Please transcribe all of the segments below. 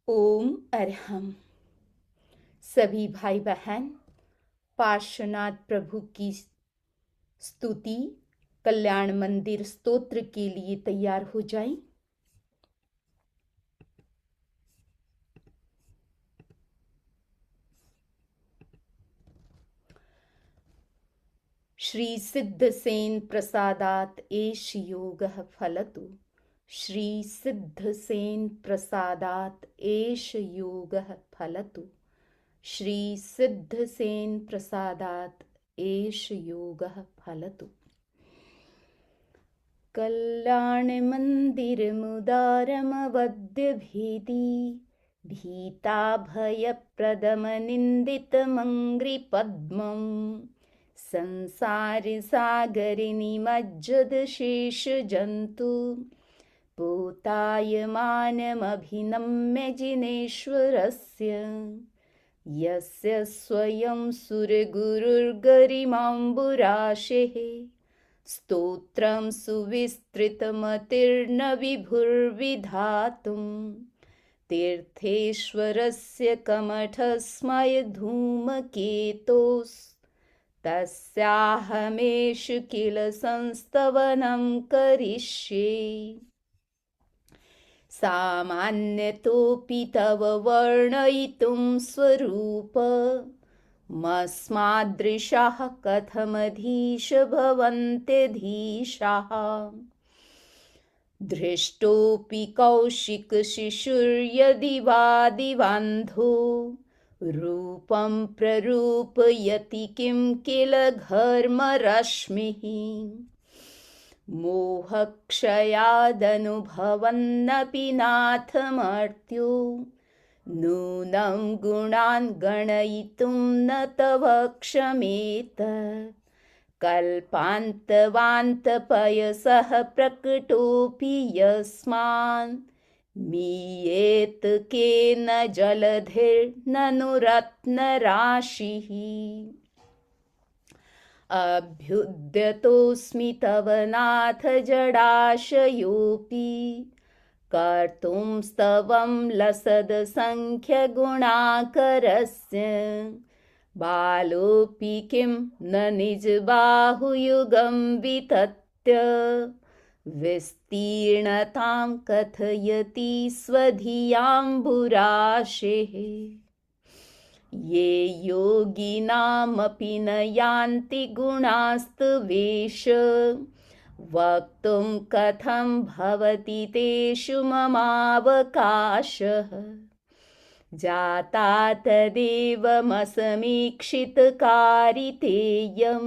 ओम अरहम। सभी भाई बहन पार्श्वनाथ प्रभु की स्तुति कल्याण मंदिर स्तोत्र के लिए तैयार हो जाएं। श्री सिद्धसेन प्रसादात एष योगः फलतु। श्री सिद्धसेन प्रसादात एष योगः फलतु। श्री सिद्धसेन प्रसादात एष योगः फलतु। कल्याणमन्दिरमुदारमवद्यभीति भीताभयप्रदमनिन्दितमङ्घ्रिपद्मं संसारसागरे निमज्जदशेषजन्तु पूतायमानमभिनम्य जिनेश्वरस्य यस्य स्वयं सुरगुरुर्गरिमाम्बुराशेः स्तोत्रं सुविस्तृतमतिर्न विभुर्विधातुं तीर्थेश्वरस्य कमठस्मयधूमकेतोस्तस्याहमेष किल संस्तवनं करिष्ये। सामान्यतोऽपि तव वर्णयितुं स्वरूपमस्मादृशाः कथमधीश भवन्त्यधीशाः। दृष्टोऽपि कौशिकशिशुर्यदि वा दिवान्धो रूपं प्ररूपयति किं किल घर्मरश्मिः। मोहक्षयादनुभवन्नपि नाथमर्त्यो नूनं गुणान् गणयितुं न तव क्षमेत। कल्पान्तवान्तपयसः प्रकटोऽपि यस्मान् मीयेत केन जलधिर्ननु रत्नराशिः। अभ्युद्यतोऽस्मि तव नाथ जडाशयोऽपि कर्तुं स्तवं लसदसङ्ख्यगुणाकरस्य। बालोऽपि किं न निजबाहुयुगं वितत्य विस्तीर्णतां कथयति स्वधियाम्बुराशेः। ये योगिनामपि न यान्ति गुणास्तवेष वक्तुं कथं भवति तेषु ममावकाशः। जाता तदेवमसमीक्षितकारितेयं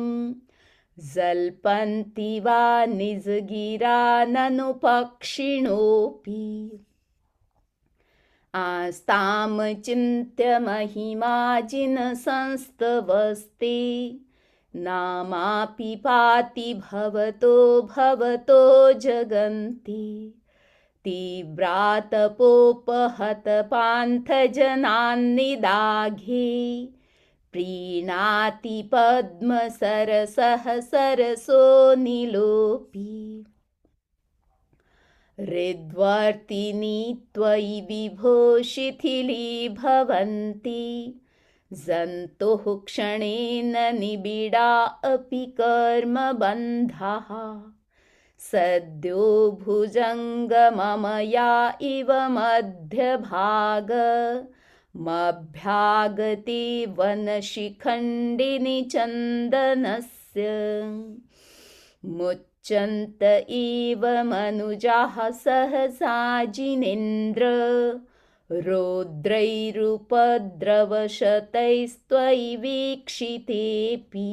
जल्पन्ति वा निजगिरा ननु पक्षिणोऽपि। आस्तां चिन्त्य महिमाजिनसंस्तवस्ते नामापि पाति भवतो भवतो जगन्ति। तीव्रातपोपहतपान्थजनान्निदाघे प्रीणाति पद्मसरसः सरसो नीलोऽपि। हृद्वर्तिनि त्वयि विभो शिथिलीभवन्ति जन्तुः क्षणेन निबिडा अपि कर्मबन्धाः। सद्यो भुजङ्गममया इव मध्यभागमभ्यागते वनशिखण्डिनि चन्दनस्य। मुच्यन्त एव मनुजाः सहसा जिनेन्द्र रौद्रैरुपद्रवशतैस्त्वयि वीक्षितेऽपि।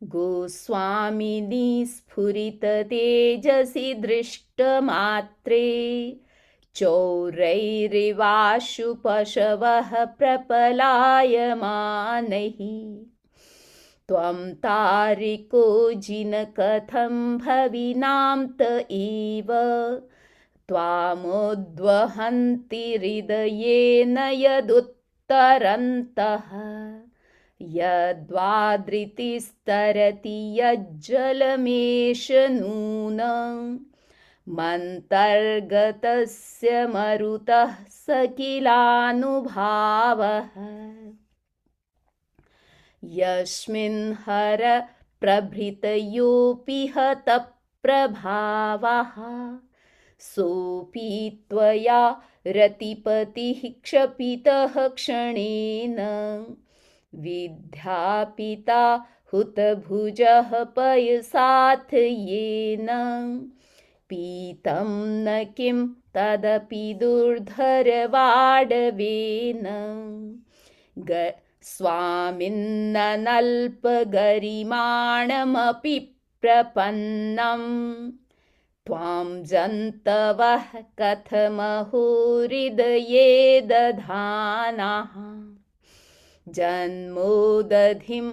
गोस्वामिनि स्फुरिततेजसि दृष्टमात्रे चौरैरिवाशु पशवः प्रपलायमानैः। त्वं तारिको जिन कथं भविनां त एव त्वामुद्वहन्ति हृदयेन यदुत्तरन्तः। यद्वादृतिस्तरति यज्जलमेष नूनं मन्तर्गतस्य मरुतः स किलानुभावः यस्मिन् हर प्रभृतयोऽपि हतप्रभावः सोऽपि त्वया रतिपतिः क्षपितः क्षणेन विद्यापिता हुतभुजः पयसाथ येन पीतं न किं तदपि दुर्धरवाडवेन स्वामिन्ननल्पगरिमाणमपि प्रपन्नम् त्वां जन्तवः कथमहो हृदये दधानाः जन्मोदधिं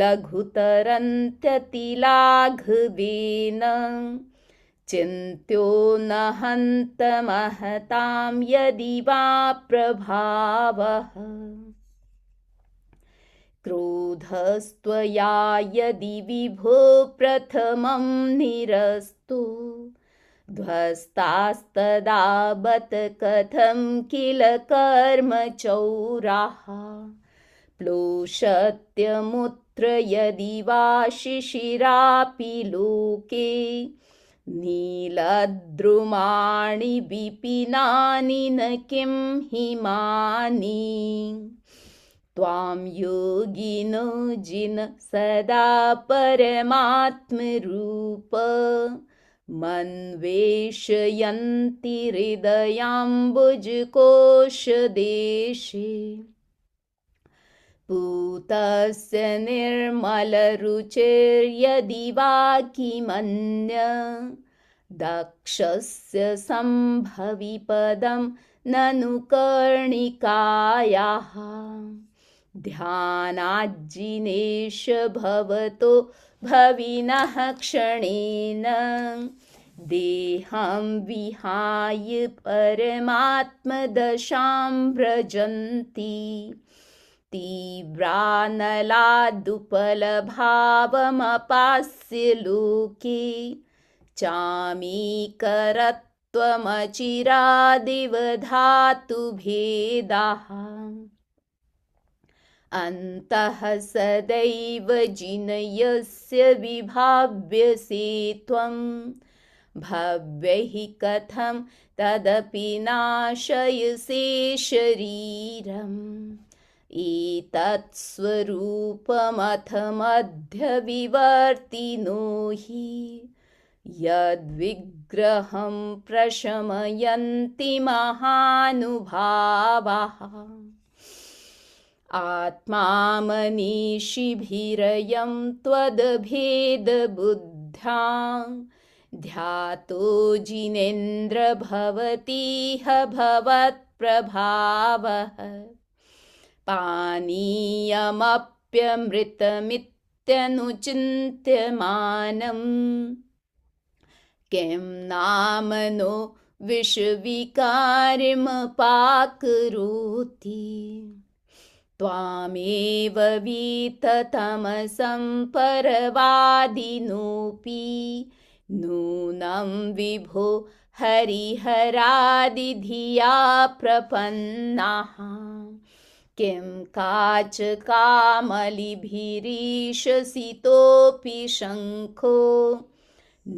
लघुतरन्त्यतिलाघवेन चिन्त्यो न हन्तमहतां यदि वा प्रभावः क्रोधस्त्वया यदि विभो प्रथमं निरस्तु ध्वस्तास्तदा बत कथं किल कर्मचौराः प्लोषत्यमुत्र यदि वा शिशिरापि लोके नीलद्रुमाणि विपिनानि न किं हिमानि त्वां योगिनो जिन सदा परमात्मरूप मन्वेषयन्ति हृदयाम्बुजकोशदेशे पूतस्य निर्मलरुचिर्यदि वा किमन्य दक्षस्य सम्भवि पदं ननु कर्णिकायाः ध्यानाज्जिनेश भवतो भविनः क्षणेन देहं विहाय परमात्मदशां व्रजन्ति तीव्रानलादुपलभावमपास्य लोके चामीकरत्वमचिरादिवधातु भेदाः अन्तः सदैव जिनयस्य विभाव्यसे त्वं भव्यैः कथं तदपि नाशयसे शरीरम् एतत् स्वरूपमथ मध्यविवर्तिनो हि यद्विग्रहं प्रशमयन्ति महानुभावाः आत्मामनीषिभिरयं त्वदभेदबुद्ध्या ध्यातो जिनेन्द्र भवतीह भवत्प्रभावः पानीयमप्यमृतमित्यनुचिन्त्यमानं किं नाम नो विषविकारिमपाकरोति त्वामेव वीततमसं परवादिनोऽपि नूनं विभो हरिहरादिधिया प्रपन्नाः किं काचकामलिभिरीशसितोऽपि शङ्खो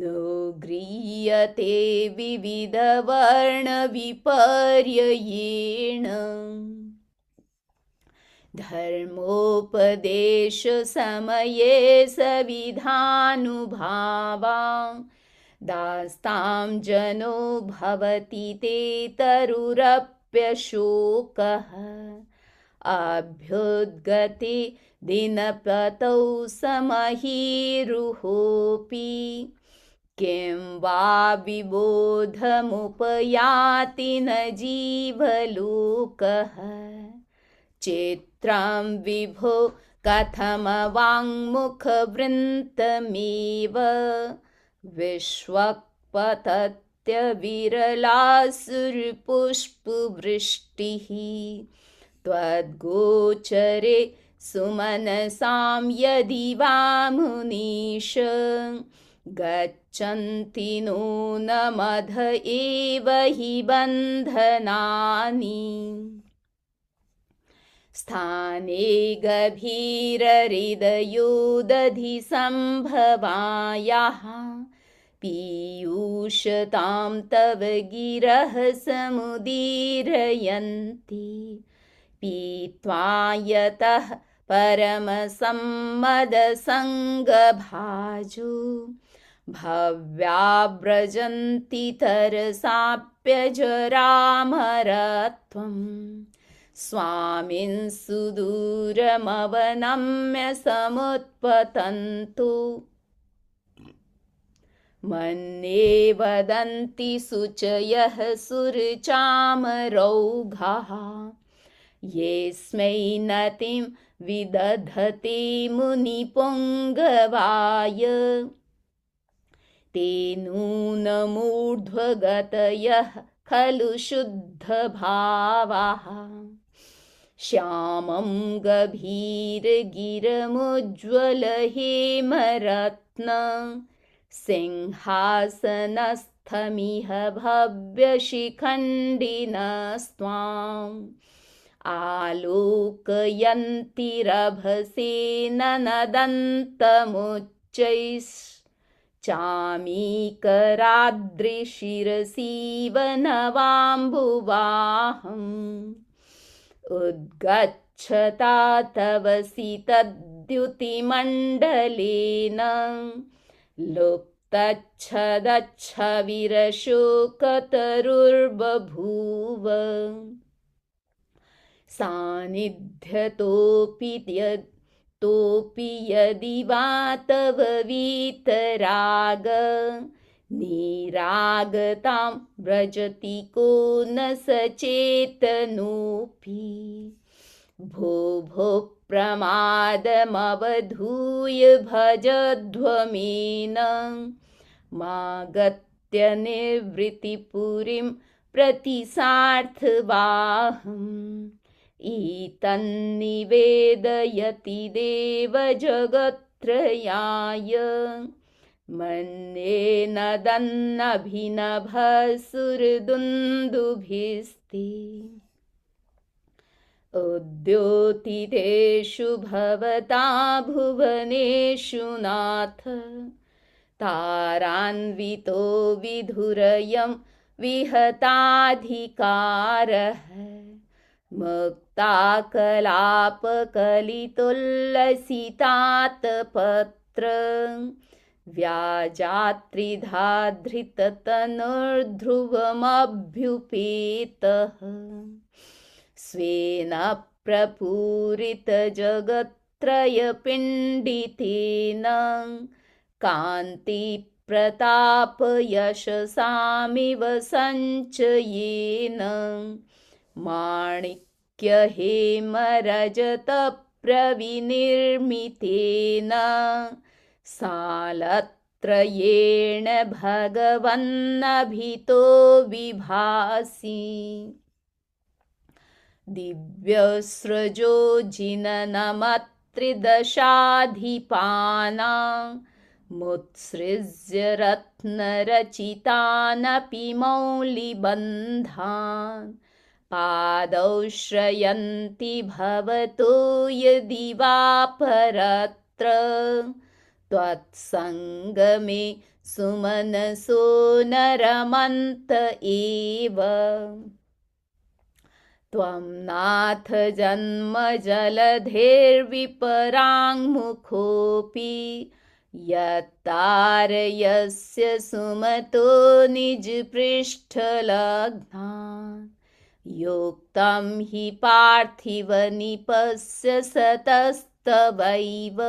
नो गृह्यते विविधवर्णविपर्ययेण धर्मोपदेशसमये सविधानुभावा दास्तां जनो भवति ते तरुरप्यशोकः अभ्युद्गते दिनपतौ समहीरुहोऽपि किं वा विबोधमुपयाति न जीवलोकः चित्रं विभो कथमवाङ्मुखवृन्तमेव विश्वक्पतत्यविरलासुरपुष्पवृष्टिः त्वद्गोचरे सुमनसां यदि वा मुनीश गच्छन्ति नूनमध एव हि बन्धनानि स्थाने गभीरहृदयोदधि सम्भवायाः पीयूषतां तव गिरः समुदीरयन्ति पीत्वा यतः परमसम्मदसङ्गभाजो भव्याव्रजन्ति तरसाप्यजरामरत्वम् स्वामिन् सुदूरमवनम्य समुत्पतन्तु मन्ये वदन्ति शुचयः सुरचामरौघाः येऽस्मै नतिं विदधते मुनिपुङ्गवाय ते नूनमूर्ध्वगतयः खलु शुद्धभावाः श्यामं गभीरगिरमुज्ज्वलहेमरत्न सिंहासनस्थमिह भव्यशिखण्डिनस्त्वाम् आलोकयन्तिरभसेन नदन्तमुच्चैश्चामीकराद्रिशिरसीव नवाम्बुवाहम् उद्गच्छता तव सितद्युतिमण्डलेन लुप्तच्छदच्छविरशोकतरुर्बभूव सान्निध्यतोऽपि यदि वा तव वीतराग निरागतां व्रजति को न सचेतनोऽपि भो भो प्रमादमवधूय भजध्वमेन मागत्य निवृत्तिपुरीं प्रति सार्थवाहम् ईतन्निवेदयति देव जगत्त्रयाय मन्ये नदन्नभिनभसुरदुन्दुभिस्ते उद्योतितेषु भवता भुवनेषु नाथ तारान्वितो विधुरयं विहताधिकारः मुक्ताकलापकलितोल्लसितातपत्र व्याजात्रिधाधृततनुर्ध्रुवमभ्युपेतः स्वेन प्रपूरितजगत्त्रयपिण्डितेन कान्तिप्रतापयशसामिव सञ्चयेन माणिक्यहेमरजतप्रविनिर्मितेन सालत्रयेण भगवन्नभितो विभासि दिव्यस्रजो जिननमत्रिदशाधिपानामुत्सृज्य रत्नरचितानपि मौलिबन्धान् पादौ श्रयन्ति भवतो यदि वा परत्र त्वत्सङ्गमे सुमनसो नरमन्त एव त्वं नाथ जन्मजलधेर्विपराङ्मुखोऽपि यत्तारयस्य सुमतो निजपृष्ठलग्नान् योक्तं हि पार्थिवनिपस्य सतस्तवैव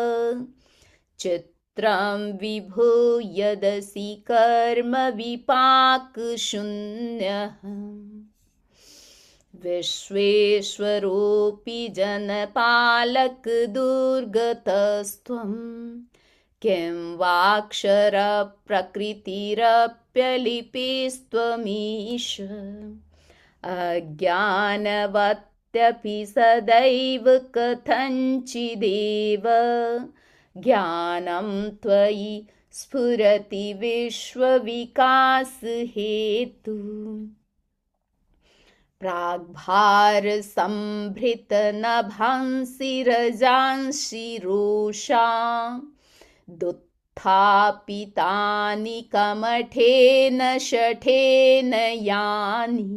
चित्रं विभो यदसि कर्म विपाकशून्यः विश्वेश्वरोऽपि जनपालकदुर्गतस्त्वं किं वाक्षरप्रकृतिरप्यलिपिस्त्वमीश अज्ञानवत्यपि सदैव कथञ्चिदेव ज्ञानं त्वयि स्फुरति विश्वविकासहेतु प्राग्भारसम्भृतनभांसि रजांसि रोषा दुत्थापितानि कमठेन शठेन यानि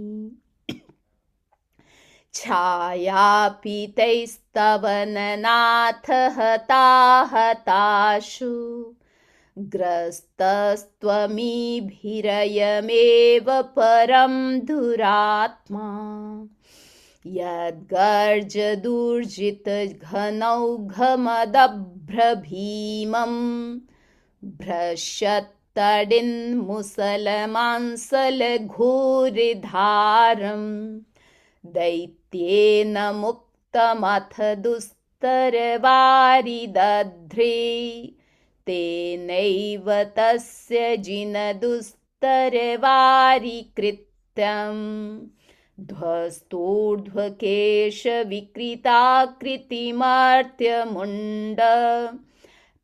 छायापितैस्तवननाथ हताहताशु ग्रस्तस्त्वमीभिरयमेव परं दुरात्मा यद्गर्जदूर्जितघनौघमदभ्रभीमं भ्रश्यत्तडिन्मुसलमांसलघोरिधारं दैत्येन मुक्तमथ दुस्तरवारिदध्रे तेनैव तस्य जिनदुस्तरवारिकृत्यम् ध्वस्तूर्ध्वकेशविकृताकृतिमर्त्यमुण्ड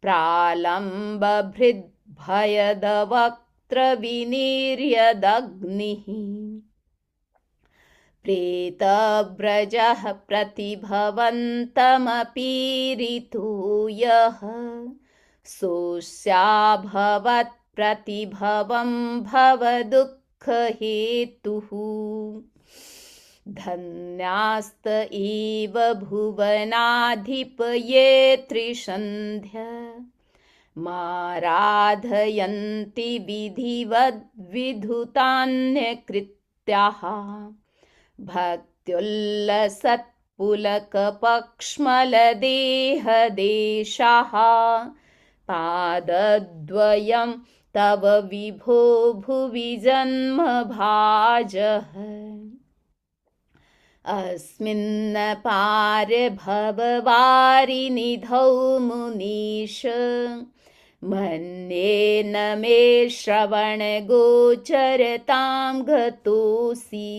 प्रालम्बभृद्भयदवक्त्रविनिर्यदग्निः प्रेतव्रजः प्रतिभवन्तमपीरितो यः सोऽस्याभवत्प्रतिभवं भवदुःखहेतुः धन्यास्त एव भुवनाधिपये त्रिसन्ध्य माराधयन्ति विधिवद्विधुतान्यकृत्याः भक्त्युल्लसत्पुलकपक्ष्मलदेहदेशाः पादद्वयं तव विभो भुवि जन्मभाजः अस्मिन्नपारे भववारिनिधौ मुनीश मन्येन मे श्रवणगोचरतां गतोऽसि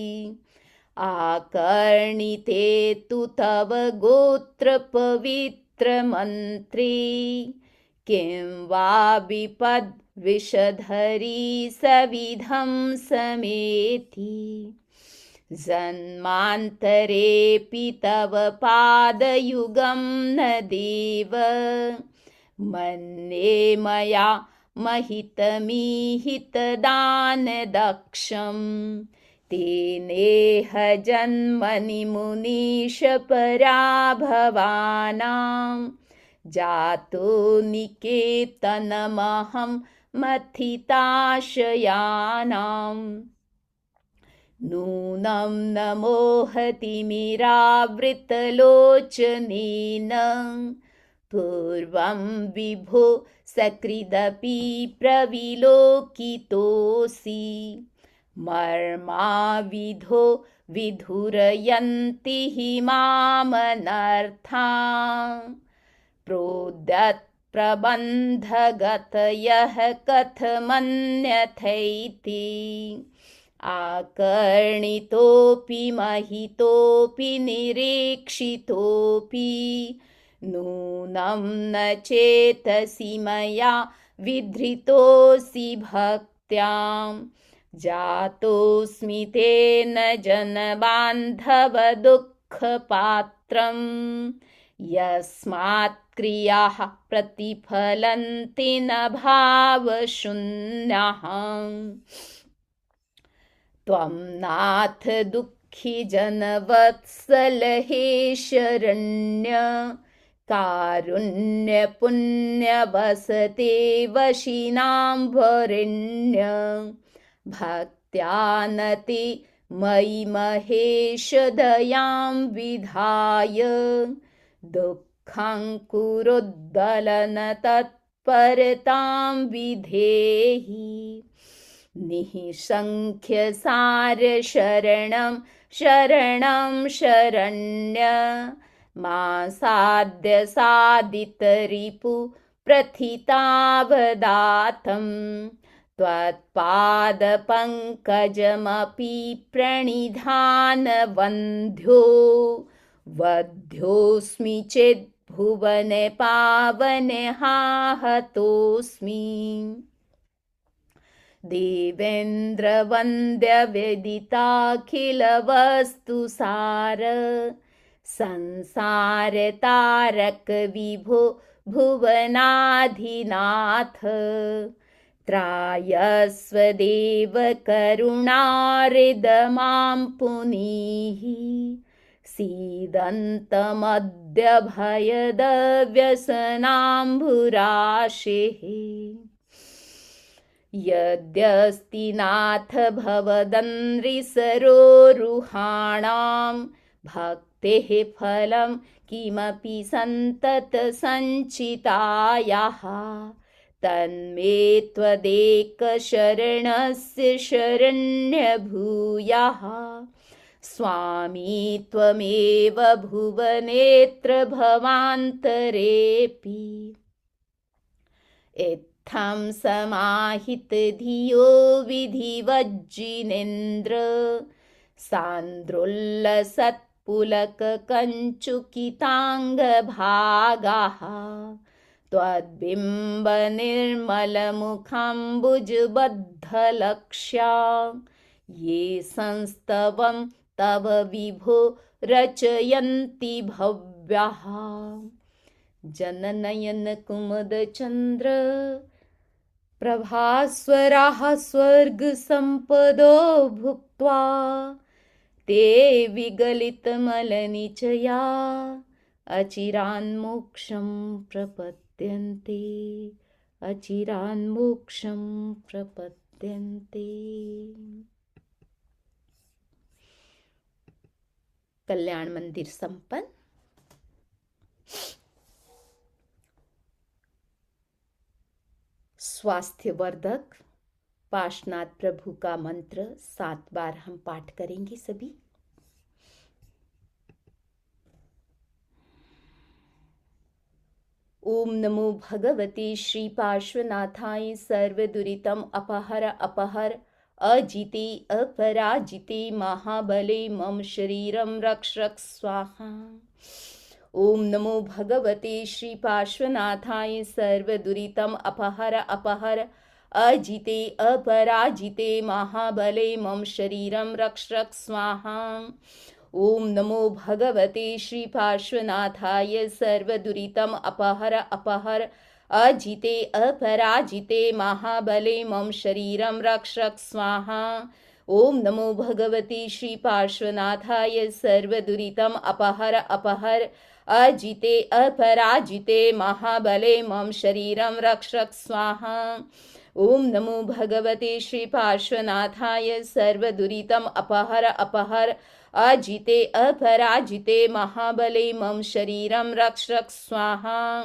आकर्णिते तु तव गोत्रपवित्रमन्त्रे किं वा विपद्विषधरी सविधं समेति जन्मान्तरेऽपि तव पादयुगं न देव मन्ये मया महितमीहितदानदक्षं तेनेह जन्मनि मुनीशपराभवानां जातो निकेतनमहं मथिताशयानाम् नूनं न मोहतिमिरावृतलोचनेन पूर्वं विभो सकृदपि प्रविलोकितोऽसि मर्माविधो विधुरयन्ति हि मामनर्था प्रोद्यत्प्रबन्धगतयः कथमन्यथैति आकर्णितोऽपि महितोऽपि निरीक्षितोऽपि नूनं न चेतसि मया विधृतोऽसि भक्त्यां जातोऽस्मि तेन जनबान्धवदुःखपात्रं यस्मात् क्रियाः प्रतिफलन्ति न भावशून्याः त्वं नाथ दुःखी जनवत्सल हे शरण्य कारुण्यपुण्यवसते वशिनां वरेण्य भक्त्यानति मयि महेश दयां विधाय दुःखं कुरुद्दलन तत्परतां विधेहि निःसंख्यसार शरणं शरणं शरण्य मा साध्य सादितरिपु प्रथितावदातं त्वत्पादपङ्कजमपि प्रणिधानवन्ध्यो वध्योऽस्मि चेत् भुवन पावन हाहतोऽस्मि देवेन्द्र वन्द्य वेदिताखिल वस्तुसार संसार तारक विभो भुवनाधिनाथ त्रायस्व देव करुणारिदमां पुनीः सीदन्तमद्य भयदव्यसनाम्भुराशेः यद्यस्ति नाथ भवदन्रिसरोरुहाणां भक्तेः फलं किमपि सन्ततसञ्चितायाः तन्मे त्वदेकशरणस्य शरण्यभूयाः स्वामी त्वमेव भुवनेत्र भवान्तरेऽपि इत्थं समाहित धियो विधिवज्जिनेन्द्र सान्द्रोल्लसत्पुलककञ्चुकिताङ्गभागाः त्वद्बिम्बनिर्मलमुखाम्बुजबद्धलक्ष्या ये संस्तवं तव विभो रचयन्ति भव्याः जननयन कुमुदचन्द्र प्रभास्वराः स्वर्गसम्पदो भुक्त्वा ते विगलितमलनिचया अचिरान्मोक्षं प्रपद्यन्ते अचिरान्मोक्षं प्रपद्यन्ते। कल्याण मंदिर संपन्न। स्वास्थ्य वर्धक पार्श्वनाथ प्रभु का मंत्र 7 बार हम पाठ करेंगे सभी। ओम नमो भगवते श्री पार्श्वनाथाय सर्वदुरितम अपहर अपहर अजिते अपराजिते महाबले मम शरीरम रक्ष रक्ष स्वाहा। ओम नमो भगवते श्री पार्श्वनाथाय सर्वदुरितम अपहर अपहर अजिते अपराजिते महाबले मम शरीरम रक्ष रक्ष स्वाहा। ओम नमो भगवते श्री पार्श्वनाथाय सर्वदुरितम अपहर अपहर अजिते अपराजिते महाबले मम शरीरम रक्ष रक्ष स्वाहा। ओम नमो भगवते श्री पार्श्वनाथाय सर्वदुरितम अपहर अपहर अजिते अपराजिते महाबले मम शरीरम रक्ष रक्ष स्वाहा। ओम नमो भगवते श्री पार्श्वनाथाय सर्वदुरितम अपहर अपहर अजिते अपराजिते महाबले मम शरीरम रक्ष रक्ष स्वाहा।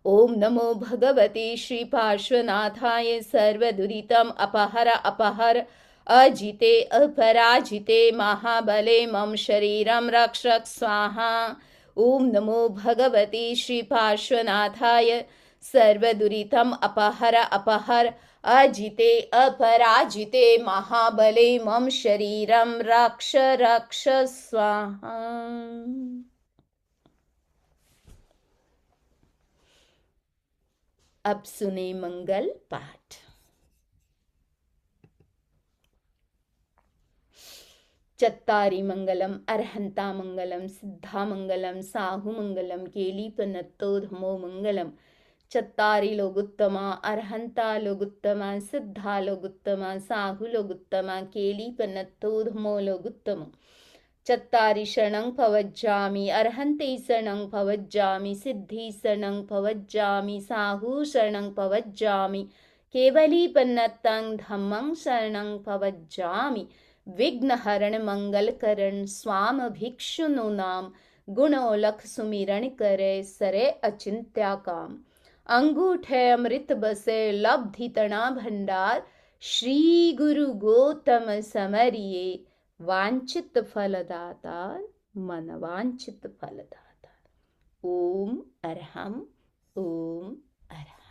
ओम नमो भगवते श्री पार्श्वनाथाय सर्वदुरितम अपहर अपहर अजिते अपराजिते महाबले मम शरीरम रक्ष रक्ष स्वाहा। ओम नमो भगवते श्री पार्श्वनाथाय सर्वदुरितम अपहर अपहर अजिते अपराजिते महाबले मम शरीरम रक्ष रक्ष स्वाहा। अब सुने मंगल पाठ। चत्तारि मंगलम अर्हंता मंगलम सिद्धा मंगलम साहु मंगलम केलीपनत्तोधमो मंगलम। चत्तारि लोगुत्तमा अर्हंता लोगुत्तमा सिद्धा लोगुत्तमा साहु लोगुत्तमा केलीपनत्तोधमो लोगुत्तम। चत्तारि शरणं पवज्जामि अर्हन्ते शरणं पवज्जामि सिद्धि शरणं पवज्जामि साहु शरणं पवज्जामि केवलीपन्नतं धम्मं शरणं पवज्जामि। विघ्नहरण मंगलकरण स्वाम भिक्षुनो नाम गुणोलख सुमिरण करे सरे अचिंत्या काम। अंगूठे अमृत बसे लब्धि तना भंडार श्री गुरु गौतम समरिये वांछित फलदातार मन वांछित फलदातार। ओम अरहम ओम अरहम।